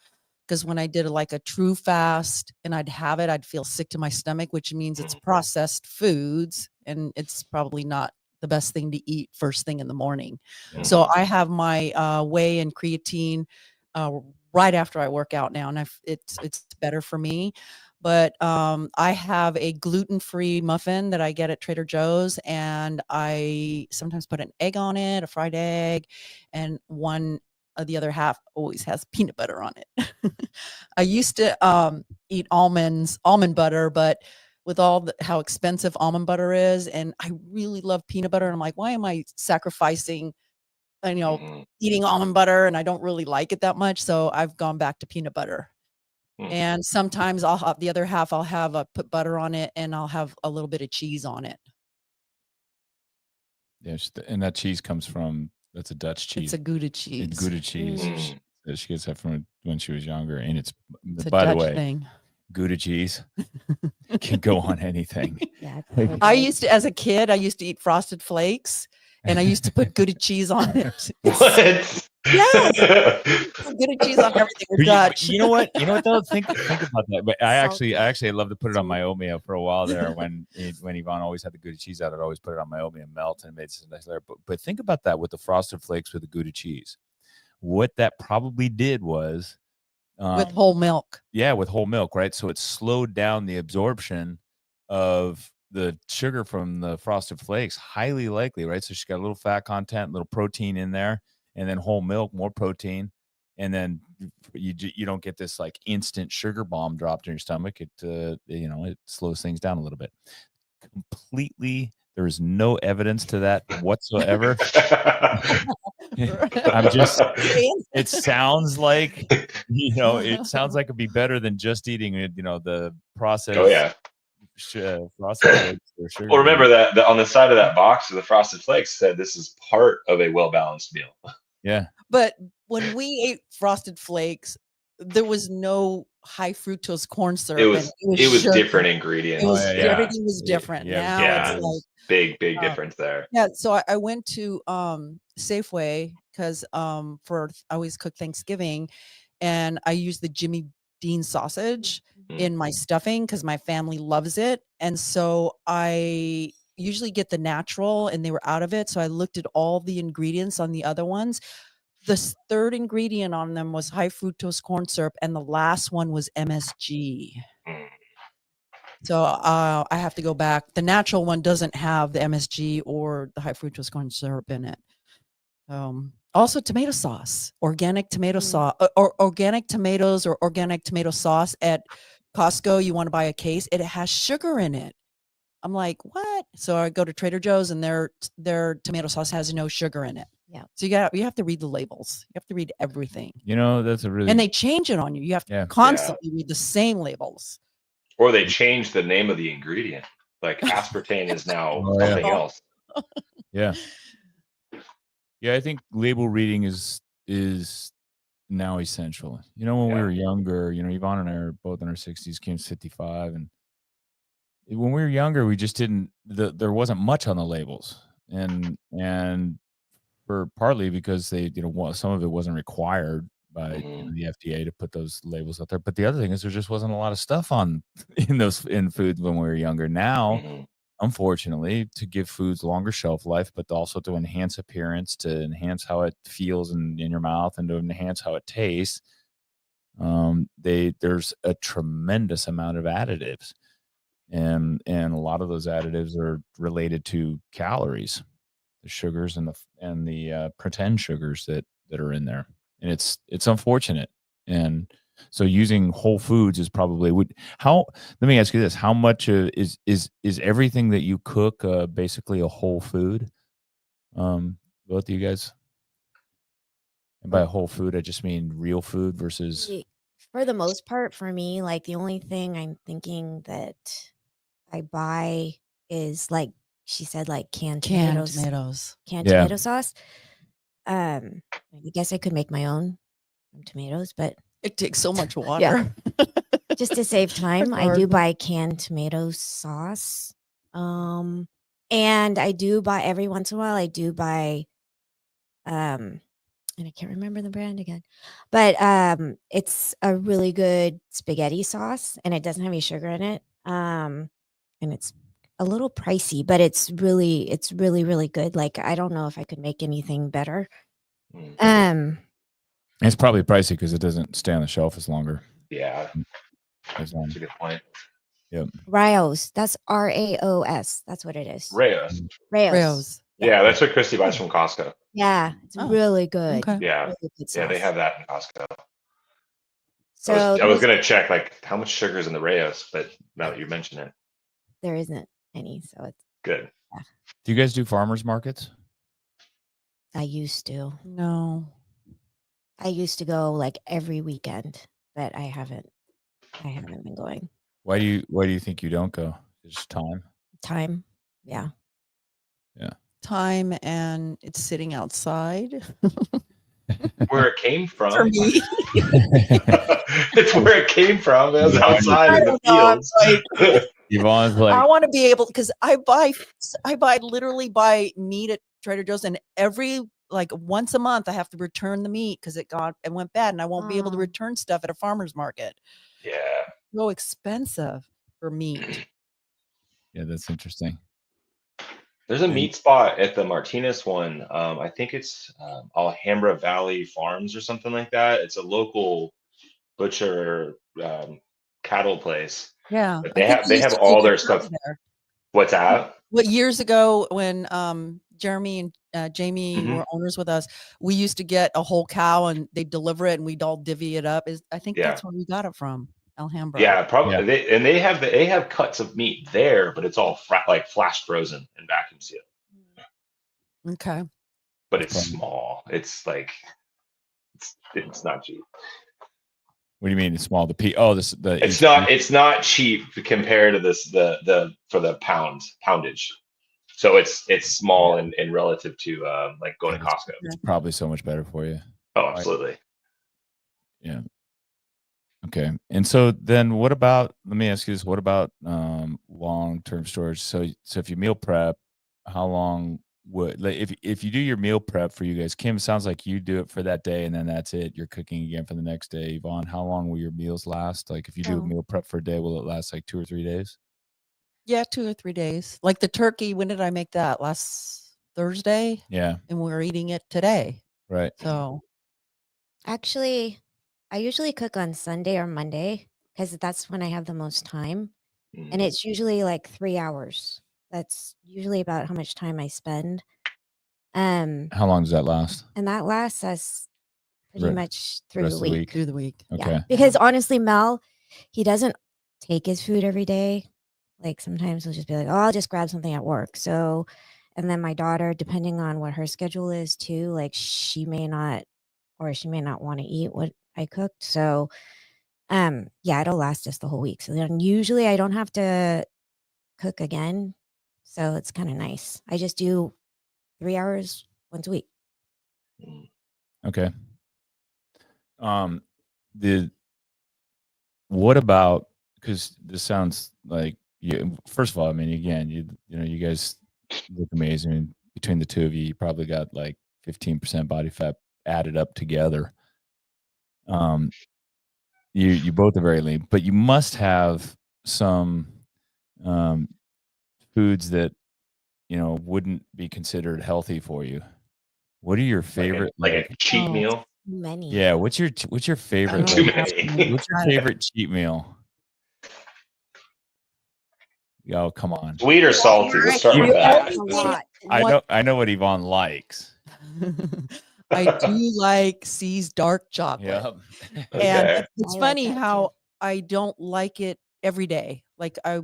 because when I did like a true fast and I'd have it, I'd feel sick to my stomach, which means it's processed foods and it's probably not the best thing to eat first thing in the morning. So I have my whey and creatine right after I work out now, and it's better for me. But I have a gluten-free muffin that I get at Trader Joe's, and I sometimes put an egg on it, a fried egg, and the other half always has peanut butter on it. I used to eat almond butter, but with how expensive almond butter is, and I really love peanut butter, and I'm like, why am I sacrificing, eating almond butter, and I don't really like it that much, so I've gone back to peanut butter. And sometimes I'll have the other half, I'll put butter on it, and I'll have a little bit of cheese on it. Yes, and that cheese comes from, that's a Dutch cheese. It's a Gouda cheese. It's Gouda cheese. She gets that from when she was younger, and it's a by Dutch the way, thing. Gouda cheese can go on anything. Yeah. I used to, as a kid, I used to eat Frosted Flakes, and I used to put Gouda cheese on it. What? Yes, Gouda cheese on everything. We're Dutch. You know what? You know what though? Think about that. But I Salty. actually love to put it on my oatmeal for a while there. When Yvonne always had the Gouda cheese out, I'd always put it on my oatmeal and melt and made some nice layer. But think about that with the Frosted Flakes with the Gouda cheese. What that probably did was With whole milk. yeah, with whole milk, right? So it slowed down the absorption of the sugar from the Frosted Flakes, highly likely, right? So she's got a little fat content, little protein in there, and then whole milk, more protein, and then you don't get this like instant sugar bomb dropped in your stomach. It it slows things down a little bit. Completely, there is no evidence to that whatsoever. I'm just. It sounds like it sounds like it'd be better than just eating the processed. Oh yeah. Frosted Flakes or sugar. Well, remember that on the side of that box of the Frosted Flakes said this is part of a well-balanced meal. Yeah. But when we ate Frosted Flakes, there was no high fructose corn syrup. It was sugar. different ingredients. It was, yeah. Everything was different. Yeah, Now it's like big difference there. Yeah, so I went to Safeway because I always cook Thanksgiving, and I use the Jimmy Dean sausage in my stuffing because my family loves it, and so I usually get the natural, and they were out of it, so I looked at all the ingredients on the other ones. The third ingredient on them was high fructose corn syrup, and the last one was MSG. So I have to go back. The natural one doesn't have the MSG or the high fructose corn syrup in it. Also, tomato sauce, organic tomato sauce, or organic tomatoes or organic tomato sauce at Costco. You want to buy a case? It has sugar in it. I'm like, what? So I go to Trader Joe's, and their tomato sauce has no sugar in it. Yeah. So you have to read the labels. You have to read everything. That's a really And they change it on you. You have to constantly read the same labels. Or they change the name of the ingredient. Like aspartame is now something else. Yeah. Yeah, I think label reading is now essential. When we were younger, Yvonne and I are both in our 60s, Kim's 55, and when we were younger, we just didn't. There wasn't much on the labels, and for partly because they, some of it wasn't required by the FDA to put those labels out there. But the other thing is there just wasn't a lot of stuff in foods when we were younger. Now, unfortunately, to give foods longer shelf life, but also to enhance appearance, to enhance how it feels in your mouth, and to enhance how it tastes, there's a tremendous amount of additives, and a lot of those additives are related to calories, the sugars and the pretend sugars that are in there. And it's unfortunate. And so using whole foods is probably let me ask you this. How much is everything that you cook basically a whole food? Both of you guys? And by whole food, I just mean real food versus. For the most part, for me, like the only thing I'm thinking that I buy is like she said, like canned tomatoes. Canned tomato sauce. I guess I could make my own tomatoes, but it takes so much water. Yeah. Just to save time, I do buy canned tomato sauce. And I do buy every once in a while. I do buy, and I can't remember the brand again, but it's a really good spaghetti sauce, and it doesn't have any sugar in it. And it's a little pricey, but it's really, really good. Like, I don't know if I could make anything better. It's probably pricey because it doesn't stay on the shelf as longer. Yeah. That's a good point. Yep. Raos. That's RAOS. That's what it is. Raos. Yeah, that's what Christy buys from Costco. Yeah, it's really good. Okay. Yeah. Really good Yeah, they sauce. have that in Costco. So I was gonna check like how much sugar is in the Raos, but now that you mention it, there isn't any, so it's good. Yeah. Do you guys do farmers markets? I used to. No. I used to go like every weekend, but I haven't been going. Why do you think you don't go? Just time? Time. Yeah. Yeah. Time, and it's sitting outside. Where it came from. For me. It's where it came from. It was outside in the fields. Yvonne's like, I want to be able, because I literally buy meat at Trader Joe's, and every like once a month I have to return the meat because it went bad, and I won't be able to Oh. return stuff at a farmer's market. Yeah. So expensive for meat. Yeah, that's interesting. There's a And- meat spot at the Martinez one. I think it's Alhambra Valley Farms or something like that. It's a local butcher cattle place. Yeah, But I they think have we they used have to all take their it stuff. there. What's that? What years ago when Jeremy and Jamie Mhm. were owners with us, we used to get a whole cow and they deliver it and we'd all divvy it up. I think Yeah. that's where we got it from, Alhambra. Yeah, probably. Yeah. They have cuts of meat there, but it's all like flash frozen and vacuum sealed. Okay. But That's it's probably- small. It's like it's not cheap. What do you mean it's small? The It's not cheap compared to the for the poundage. So it's small and relative to like going to Costco. It's probably so much better for you. Oh, absolutely. Yeah. Okay. And so then what about, let me ask you this, what about long-term storage? So if you meal prep, how long would, like, if you do your meal prep for you guys, Kim, sounds like you do it for that day and then that's it. You're cooking again for the next day. Yvonne, how long will your meals last? Like if you do a meal prep for a day, will it last like 2 or 3 days? Yeah, 2 or 3 days. Like the turkey, when did I make that? Last Thursday? Yeah. And we're eating it today. Right. So Actually, I usually cook on Sunday or Monday because that's when I have the most time. And it's usually like 3 hours. That's usually about how much time I spend. How long does that last? And that lasts us pretty Right. much through Rest the of the week. through the week. Okay. Yeah. Because honestly, Mel, he doesn't take his food every day. Like sometimes he'll just be like, oh, I'll just grab something at work. So, and then my daughter, depending on what her schedule is too, like she may not want to eat what I cooked. So, yeah, it'll last us the whole week. So then usually I don't have to cook again. So it's kind of nice. I just do 3 hours once a week. Okay. What about, because this sounds like you, first of all, I mean, again, you know, you guys look amazing. Between the two of you, you probably got like 15% body fat added up together. You both are very lean, but you must have some foods that, you know, wouldn't be considered healthy for you. What are your favorite, like a cheat meal? Many. Yeah, what's your favorite? Too like, many. what's your favorite cheat meal? Oh, come on. Sweet or salty? Let's start with that. A lot. I know what Yvonne likes. I do like C's dark chocolate. Yep. And Okay. it's I like funny that how too. I don't like it every day. Like I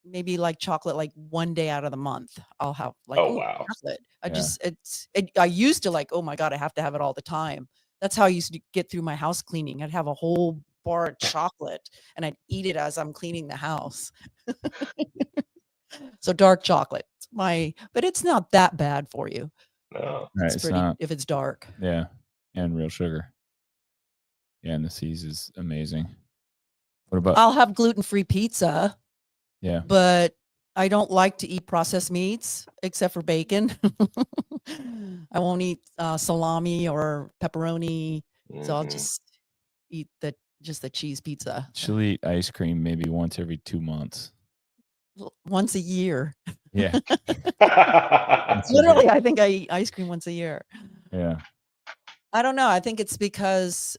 maybe like chocolate like one day out of the month. I'll have like, Oh, ooh, wow. chocolate. Yeah. I used to like, oh my God, I have to have it all the time. That's how I used to get through my house cleaning. I'd have a whole bar of chocolate and I'd eat it as I'm cleaning the house. So dark chocolate, but it's not that bad for you. No. Right, It's it's pretty not. if it's dark. Yeah, and real sugar. Yeah, and the C's is amazing. What about? I'll have gluten-free pizza, Yeah, but I don't like to eat processed meats except for bacon. I won't eat salami or pepperoni, so I'll Mhm. just eat the cheese pizza she'll eat ice cream maybe once every 2 months. once a year. Yeah, Literally, I think I eat ice cream once a year. yeah. I don't know. I think it's because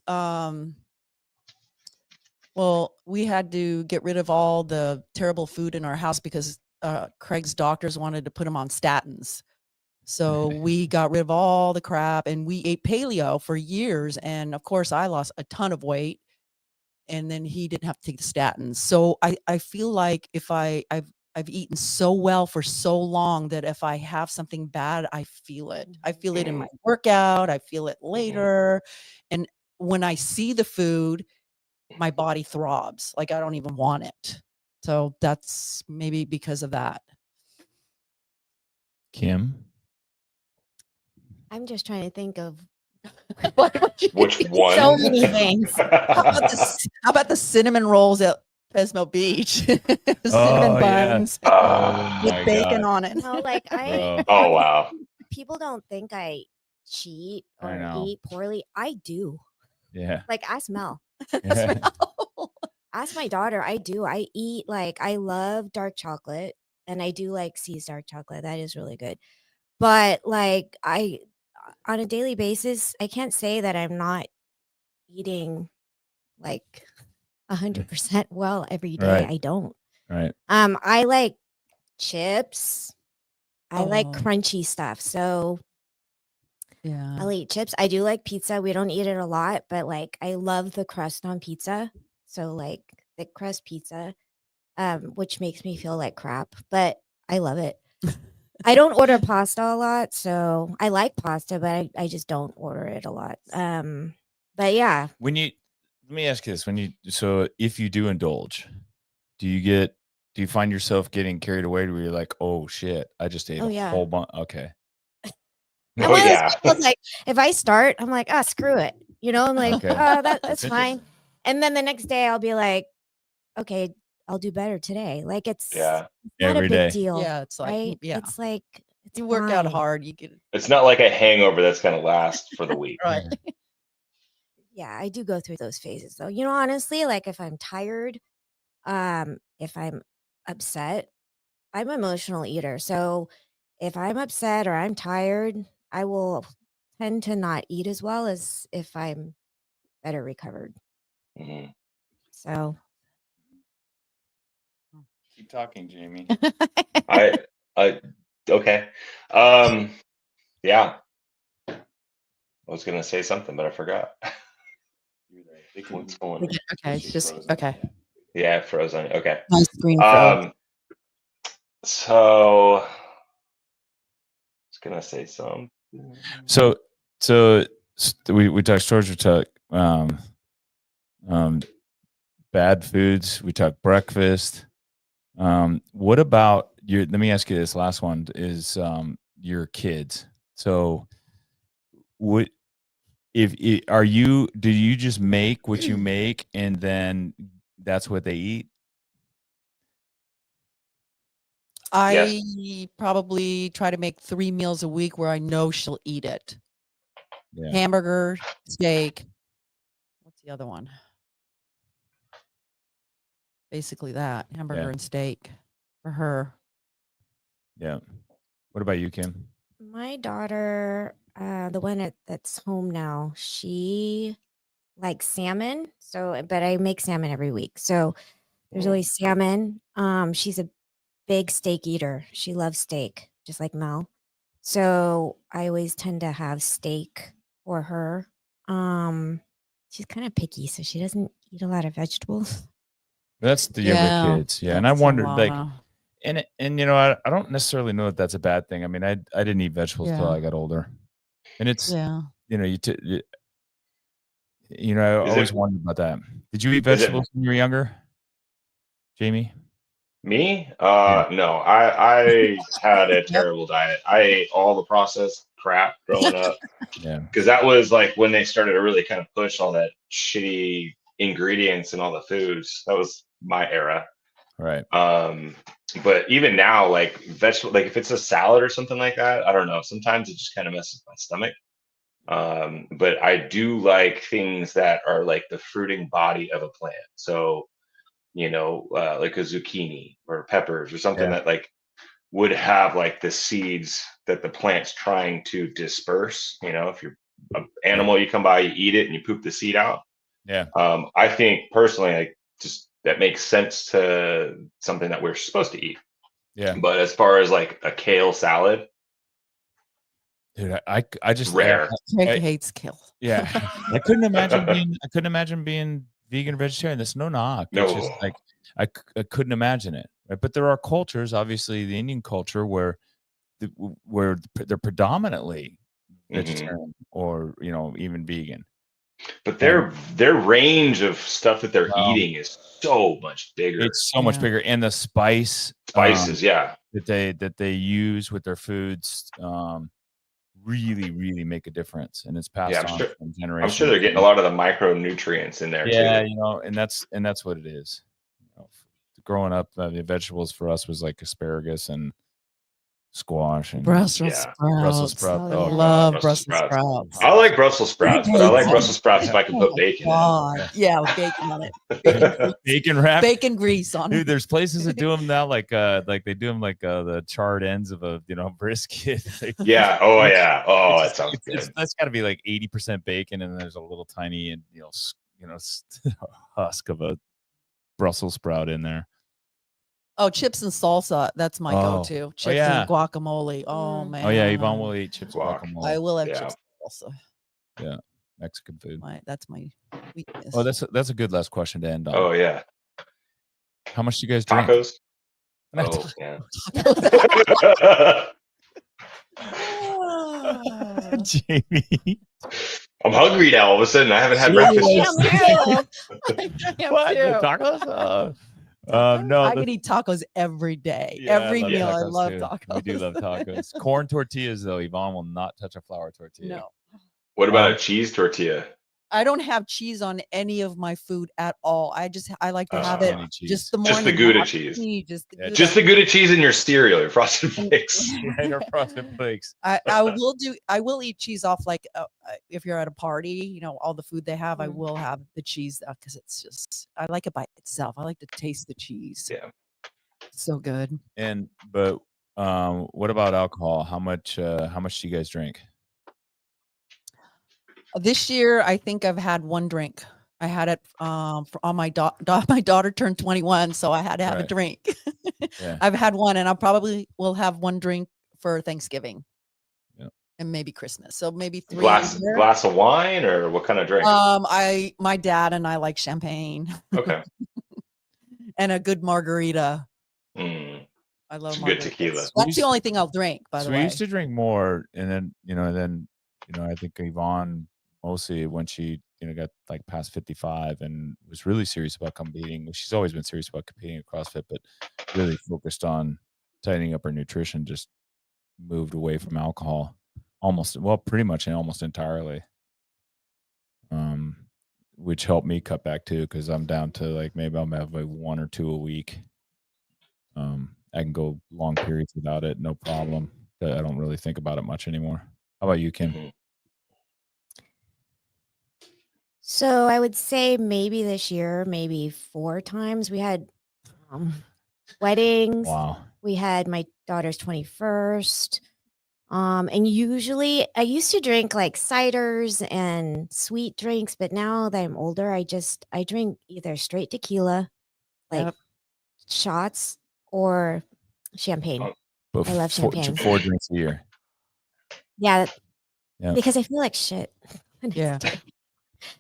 well, we had to get rid of all the terrible food in our house because Craig's doctors wanted to put him on statins. So we got rid of all the crap and we ate paleo for years. And of course, I lost a ton of weight and then he didn't have to take the statins. So I feel like if I've eaten so well for so long that if I have something bad, I feel it. I feel it in my workout. I feel it later. And when I see the food, my body throbs. Like I don't even want it. So that's maybe because of that. Kim, I'm just trying to think of Which one? so many things. How about the cinnamon rolls at Pismo Beach? Cinnamon buns Oh with my bacon God. on it. No, like Bro. Oh, wow. people don't think I cheat I or know. eat poorly. I do. Yeah. Like, ask Mel. Yeah. Ask my daughter. I do. I eat, like, I love dark chocolate, and I do like C's dark chocolate. That is really good. But, like, on a daily basis, I can't say that I'm not eating, like, 100% well every day. Right. I don't. Right. I like chips. I like Oh. crunchy stuff. So Yeah. I'll eat chips. I do like pizza. We don't eat it a lot, but, like, I love the crust on pizza. So, like, thick crust pizza, which makes me feel like crap, but I love it. I don't order pasta a lot, so I like pasta, but I just don't order it a lot. But yeah, Let me ask you this: so if you do indulge, do you find yourself getting carried away where you're like, oh shit, I just ate Oh, a yeah. whole bunch? Okay. I'm Oh one of those yeah. people, like, if I start, I'm like, screw it. You know, I'm like, Okay. that's fine. And then the next day I'll be like, okay, I'll do better today. Like, it's Yeah. not a Every big day. deal. Yeah, it's like, right? yeah. It's like, it's You work out fine. hard, you get It's not like a hangover that's gonna last for the week. right. Yeah, I do go through those phases though. You know, honestly, like, if I'm tired, if I'm upset, I'm an emotional eater. So if I'm upset or I'm tired, I will tend to not eat as well as if I'm better recovered. Mhm. So Keep talking, Jamie. I okay. Yeah. I was gonna say something, but I forgot. What's going on? Okay, it's just okay. Yeah, frozen. Okay. My screen froze. So I was gonna say something. So we talked storage. We talked bad foods. We talked breakfast. What about your? Let me ask you this. Last one is your kids. So what are you? Do you just make what you make and then that's what they eat? I probably try to make 3 meals a week where I know she'll eat it. Yeah. Hamburger, steak. What's the other one? Basically that, hamburger Yeah. and steak for her. Yeah. What about you, Kim? my daughter, the one that's home now, she likes salmon. So, but I make salmon every week. So there's always salmon. She's a big steak eater. She loves steak, just like Mel. So I always tend to have steak for her. She's kind of picky, so she doesn't eat a lot of vegetables. That's the younger kids. Yeah. And I that's a wondered, lot like, of- and you know, I don't necessarily know that that's a bad thing. I mean, I didn't eat vegetables till Yeah. I got older. And it's, yeah. you know, I Is always it- wondered about that. Did you eat is it- vegetables when you were younger, Jamie? Me? Yeah. No. I had a terrible diet. I ate all the processed crap growing up Yeah. because that was like when they started to really kind of push all that shitty ingredients and all the foods. That was my era. Right. But even now, like vegetable, like if it's a salad or something like that, I don't know. Sometimes it just kind of messes with my stomach. But I do like things that are like the fruiting body of a plant. So, like a zucchini or peppers or something Yeah. that like would have like the seeds that the plant's trying to disperse. If you're an animal, you come by, you eat it, and you poop the seed out. Yeah. I think personally, like just that makes sense to something that we're supposed to eat. Yeah. But as far as like a kale salad, Dude, I just rare. Craig hates kale. Yeah. I couldn't imagine being vegan or vegetarian. That's no knock. It's just No. like I couldn't imagine it. Right? But there are cultures, obviously the Indian culture, where they're predominantly Mhm. vegetarian or even vegan. But And their range of stuff that they're eating is so much bigger. it's so much Yeah. bigger, and the Spices, yeah. that they use with their foods really, really make a difference, and it's passed Yeah, on from generation. I'm sure they're getting a lot of the micronutrients in there Yeah, too. and that's what it is. Growing up, the vegetables for us was like asparagus and squash and Brussels Yeah. Brussels sprouts. sprouts. Oh, Oh, yeah. Love Brussels Brussels sprouts. I like Brussels sprouts, but I like Bacon. Brussels sprouts if I can Oh put my bacon in. God. Yeah, bacon on it. Bacon grease. bacon wrap. Bacon grease on Dude, it. there's places that do them now, like they do them like the charred ends of a brisket. Like, Yeah. Oh yeah. Oh, it's that sounds good. that's got to be like 80% bacon, and then there's a little tiny and husk of a Brussels sprout in there. Oh, chips and salsa. That's my Oh. go-to. Oh, Chips yeah. and guacamole. Oh Mm. man. Oh yeah, Yvonne will eat chips Guac. guacamole. I will have Yeah. chips and salsa. Yeah, Mexican food. That's my weakness. Oh, that's a good last question to end on. Oh yeah. How much do you guys drink? Tacos. Oh yeah. Jamie. I'm hungry now. All of a sudden, I haven't had Yeah, breakfast yeah, yet. What? too. The tacos? No, I could eat tacos every day. Yeah, every love meal. I tacos, love too. tacos. We do love tacos. Corn tortillas, though. Yvonne will not touch a flour tortilla. No. What about a cheese tortilla? I don't have cheese on any of my food at all. I like to have it Any cheese. just the morning. Just the Gouda not cheese. Just the Yeah, Gouda. Just the Gouda cheese in your cereal, your frosted flakes. Right, or frosted flakes. I will eat cheese off like if you're at a party, all the food they have, I will have the cheese because it's just I like it by itself. I like to taste the cheese. Yeah. It's so good. But what about alcohol? How much do you guys drink? This year, I think I've had one drink. I had it on my my daughter turned 21, so I had to have a Right. drink. Yeah. I've had one, and I probably will have one drink for Thanksgiving. Yeah. And maybe Christmas. So maybe 3 Glass a year. of wine, or what kind of drink? My dad and I like champagne Okay. and a good margarita. Mm. I love Some good margaritas. tequila. That's the only thing I'll drink, by the So we way. used to drink more, and then I think Yvonne mostly when she got like past 55 and was really serious about competing. She's always been serious about competing at CrossFit, but really focused on tightening up her nutrition. Just moved away from alcohol, pretty much and almost entirely. Which helped me cut back too, because I'm down to like maybe I'll have like 1 or 2 a week. I can go long periods without it, no problem. I don't really think about it much anymore. How about you, Kim? Mhm. So I would say maybe this year, maybe 4 times. We had weddings. Wow. We had my daughter's 21st. And usually I used to drink like ciders and sweet drinks, but now that I'm older, I drink either straight tequila, like Yep. shots, or champagne. Oh. But I love champagne. 4 drinks a year. Yeah. Yeah. Because I feel like shit. Yeah.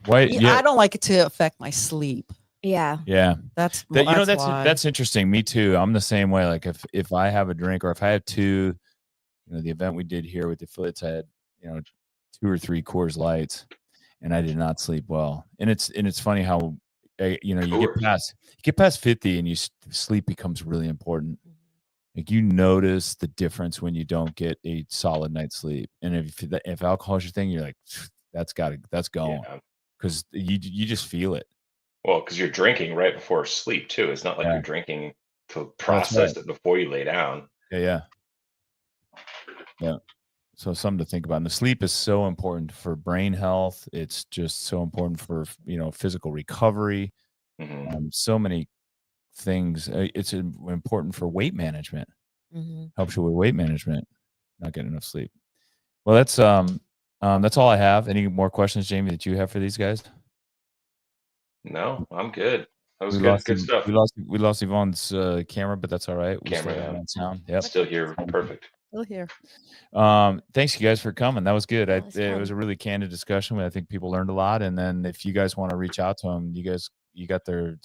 Why? I don't like it to affect my sleep. Yeah. Yeah. That's why. That's interesting. Me too. I'm the same way. Like if I have a drink, or if I have 2, the event we did here with the affiliates, I had 2 or 3 Coors Lights, and I did not sleep well. And it's funny how you get past 50 and sleep becomes really important. Like you notice the difference when you don't get a solid night's sleep. And if alcohol is your thing, you're like, that's going, because you just feel it. Well, because you're drinking right before sleep too. It's not like you're drinking to process it before you lay down. Yeah. So something to think about. And the sleep is so important for brain health. It's just so important for physical recovery. Mm-hmm. So many things. It's important for weight management. Mm-hmm. Helps you with weight management. Not getting enough sleep. Well, that's all I have. Any more questions, Jamie, that you have for these guys? No, I'm good. That was good stuff. We lost Yvonne's camera, but that's all right. We Camera, still yeah. have on sound. Yep. Still here. Perfect. Still here. Thanks you guys for coming. That was good. That was It fun. was a really candid discussion. I think people learned a lot. And then if you guys want to reach out to them, you got their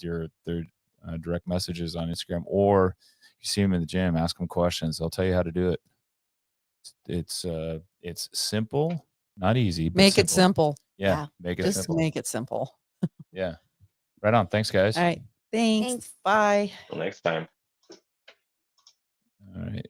direct messages on Instagram, or you see them in the gym, ask them questions. They'll tell you how to do it. It's simple, not easy. But Make it simple. Yeah. Make it Just simple. make it simple. Yeah. Right on. Thanks, guys. All right. Thanks. Thanks. Bye. Till next time. All right.